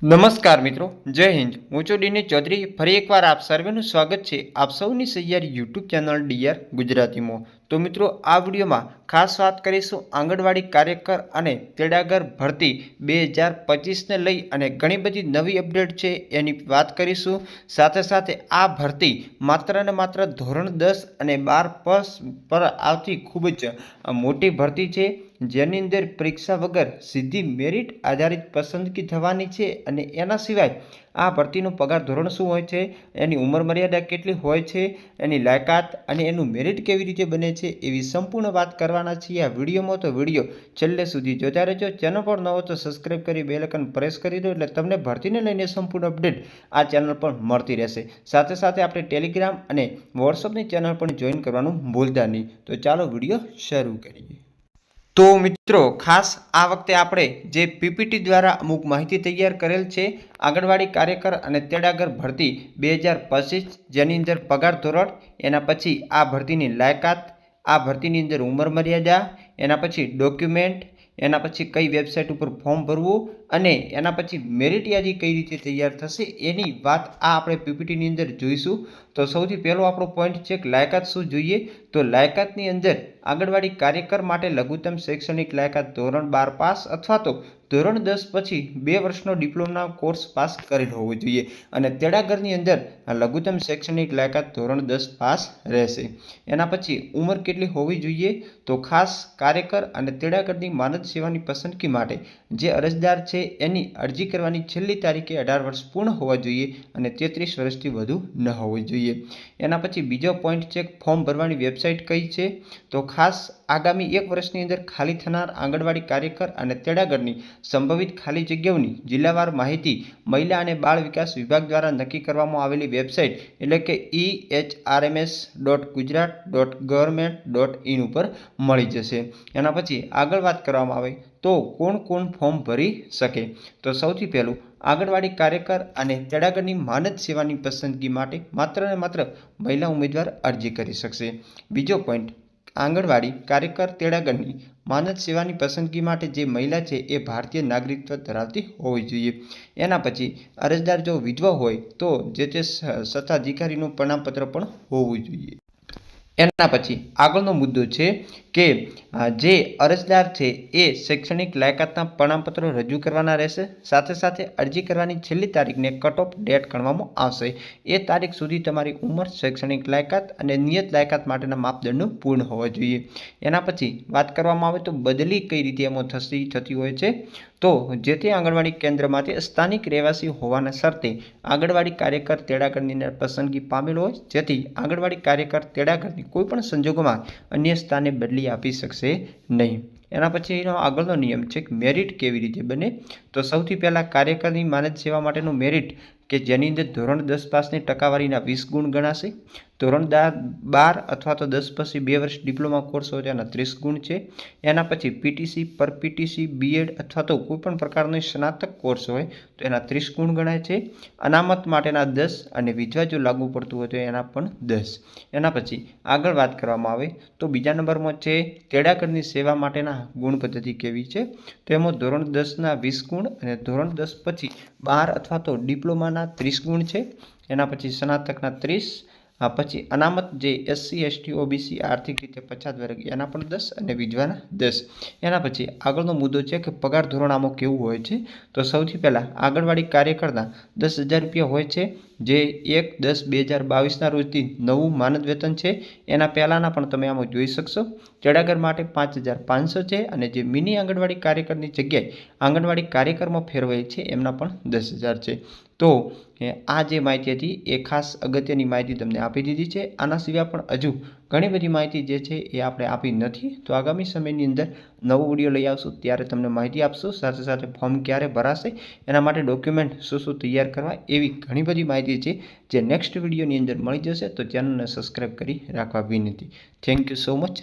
નમસ્કાર મિત્રો, જય હિન્દ। હું છું ડીની ચૌધરી। ફરી એકવાર આપ સર્વેનું સ્વાગત છે આપ સૌની સહિયારી યુટ્યુબ ચેનલ ડીઆર ગુજરાતીમાં। તો મિત્રો, આ વિડીયોમાં ખાસ વાત કરીશું આંગણવાડી કાર્યકર અને તેડાગર ભરતી 2025ને લઈ અને ઘણી બધી નવી અપડેટ છે એની વાત કરીશું। સાથે સાથે આ ભરતી માત્ર ને માત્ર ધોરણ 10 અને 12 પર આવતી ખૂબ જ મોટી ભરતી છે, જેની અંદર પરીક્ષા વગર સીધી મેરિટ આધારિત પસંદગી થવાની છે। અને એના સિવાય આ ભરતીનો પગાર ધોરણ શું હોય છે, એની ઉંમર મર્યાદા કેટલી હોય છે, એની લાયકાત અને એનું મેરિટ કેવી રીતે બને છે, એવી સંપૂર્ણ વાત કરવાના છીએ આ વિડીયોમાં। તો વિડીયો છેલ્લે સુધી જોતા રહેજો। ચેનલ પર ન હો તો સબસ્ક્રાઈબ કરી બેલ આઇકન પ્રેસ કરી દો, એટલે તમને ભરતીને લઈને સંપૂર્ણ અપડેટ આ ચેનલ પર મળતી રહેશે। સાથે સાથે આપણે ટેલિગ્રામ અને વોટ્સઅપની ચેનલ પણ જોઈન કરવાનું ભૂલતા નહીં। તો ચાલો વિડીયો શરૂ કરીએ। તો મિત્રો, ખાસ આ વખતે આપણે જે પીપીટી દ્વારા અમુક માહિતી તૈયાર કરેલ છે આંગણવાડી કાર્યકર અને તેડાગર ભરતી 2025, જેની અંદર પગાર ધોરણ, એના પછી આ ભરતીની લાયકાત, આ ભરતીની અંદર ઉંમર મર્યાદા, એના પછી ડોક્યુમેન્ટ, એના પછી કઈ વેબસાઇટ ઉપર ફોર્મ ભરવું અને એના પછી મેરિટ યાદી કઈ રીતે તૈયાર થશે એની વાત આ આપણે પીપીટીની અંદર જોઈશું। તો સૌથી પહેલો આપણો પોઈન્ટ છે કે લાયકાત શું જોઈએ। તો લાયકાતની અંદર આંગણવાડી કાર્યકર માટે લઘુત્તમ શૈક્ષણિક લાયકાત ધોરણ 12 પાસ અથવા તો ધોરણ 10 પછી 2 વર્ષનો ડિપ્લોમા કોર્સ પાસ કરેલ હોવો જોઈએ। અને તેડાગરની અંદર લઘુત્તમ શૈક્ષણિક લાયકાત ધોરણ 10 પાસ રહેશે। એના પછી ઉંમર કેટલી હોવી જોઈએ, તો ખાસ કાર્યકર અને તેડાગરની માનદ સેવાની પસંદગી માટે જે અરજદાર છે એની અરજી કરવાની છેલ્લી તારીખે 18 વર્ષ પૂર્ણ હોવા જોઈએ અને 33 વર્ષથી વધુ ન હોવું જોઈએ। એના પછી બીજો પોઈન્ટ છે ફોર્મ ભરવાની વેબસાઇટ કઈ છે। તો ખાસ આગામી 1 વર્ષની અંદર ખાલી થનાર આંગણવાડી કાર્યકર અને તેડાગરની સંભવિત ખાલી જગ્યાઓની જિલ્લાવાર માહિતી મહિલા અને બાળ વિકાસ વિભાગ દ્વારા નક્કી કરવામાં આવેલી વેબસાઇટ એટલે કે ehrms.gujarat.government.in ઉપર મળી જશે। એના પછી આગળ વાત કરવામાં આવે તો કોણ કોણ ફોર્મ ભરી શકે। તો સૌથી પહેલું, આંગણવાડી કાર્યકર અને તેડાગરની માનદ સેવાની પસંદગી માટે માત્ર ને માત્ર મહિલા ઉમેદવાર અરજી કરી શકશે। બીજો પોઈન્ટ, આંગણવાડી કાર્યકર તેડાગરની માનદ સેવાની પસંદગી માટે જે મહિલા છે એ ભારતીય નાગરિકત્વ ધરાવતી હોવી જોઈએ। એના પછી અરજદાર જો વિધવા હોય તો જે તે સત્તાધિકારીનું પ્રમાણપત્ર પણ હોવું જોઈએ। એના પછી આગળનો મુદ્દો છે કે જે અરજદાર છે એ શૈક્ષણિક લાયકાતના પ્રમાણપત્રો રજૂ કરવાના રહેશે। સાથે સાથે અરજી કરવાની છેલ્લી તારીખને કટ ઓફ ડેટ ગણવામાં આવશે। એ તારીખ સુધી તમારી ઉંમર, શૈક્ષણિક લાયકાત અને નિયત લાયકાત માટેના માપદંડો પૂર્ણ હોવા જોઈએ। એના પછી વાત કરવામાં આવે તો બદલી કઈ રીતે એમાં થતી હોય છે। તો જે તે આંગણવાડી કેન્દ્રમાંથી સ્થાનિક રહેવાસી હોવાના શરતે આંગણવાડી કાર્યકર તેડાગરની અંદર પસંદગી પામેલ હોય, જેથી આંગણવાડી કાર્યકર તેડાગરની કોઈપણ સંજોગોમાં અન્ય સ્થાને બદલી આપી શકશે નહીં। એના પછીનો આગળનો નિયમ છે કે મેરિટ કેવી રીતે બને। તો સૌથી પહેલાં કાર્યકરની માનદ સેવા માટેનું મેરિટ કે જેની અંદર ધોરણ 10 પાસની ટકાવારીના 20 ગુણ ગણાશે। ધોરણ 12 અથવા તો 10 પછી 2 વર્ષ ડિપ્લોમા કોર્સ હોય તેના 30 ગુણ છે। એના પછી પીટીસી, પર પીટીસી, બીએડ અથવા તો કોઈપણ પ્રકારનો સ્નાતક કોર્સ હોય તો એના 30 ગુણ ગણાય છે। અનામત માટેના 10 અને વિધવા જો લાગુ પડતું હોય તો એના પણ 10। એના પછી આગળ વાત કરવામાં આવે તો બીજા નંબરમાં છે તેડાગરની સેવા માટેના ગુણ પદ્ધતિ કેવી છે। તો એમાં ધોરણ 10ના 20 ગુણ અને ધોરણ 10 પછી 12 અથવા તો ડિપ્લોમાના 30 ગુણ છે। એના પછી સ્નાતકના 30, પછી અનામત જે એસસી, એસટી, ઓબીસી આર્થિક રીતે પછાત વર્ગ એના પણ 10 અને વિધવાના 10। એના પછી આગળનો મુદ્દો છે કે પગાર ધોરણ આમાં કેવું હોય છે। તો સૌથી પહેલાં આંગણવાડી કાર્યકરના 10,000 રૂપિયા હોય છે, જે 1/10/2022ના રોજથી નવું માનદ વેતન છે। એના પહેલાંના પણ તમે આમાં જોઈ શકશો। તેડાગર માટે 5,500 છે અને જે મિની આંગણવાડી કાર્યકરની જગ્યાએ આંગણવાડી કાર્યકરમાં ફેરવાય છે એમના પણ 10,000 છે। તો આ જે માહિતી હતી એ ખાસ અગત્યની માહિતી તમને આપી દીધી છે। આના સિવાય પણ હજુ ઘણી બધી માહિતી જે છે એ આપણે આપી નથી। તો આગામી સમયની અંદર નવો વિડીયો લઈ આવશું ત્યારે તમને માહિતી આપશું। સાથે સાથે ફોર્મ ક્યારે ભરાશે, એના માટે ડોક્યુમેન્ટ શું તૈયાર કરવા, એવી ઘણી બધી માહિતી છે જે નેક્સ્ટ વિડીયોની અંદર મળી જશે। તો ચેનલને સબસ્ક્રાઈબ કરી રાખવા વિનંતી। Thank you so much.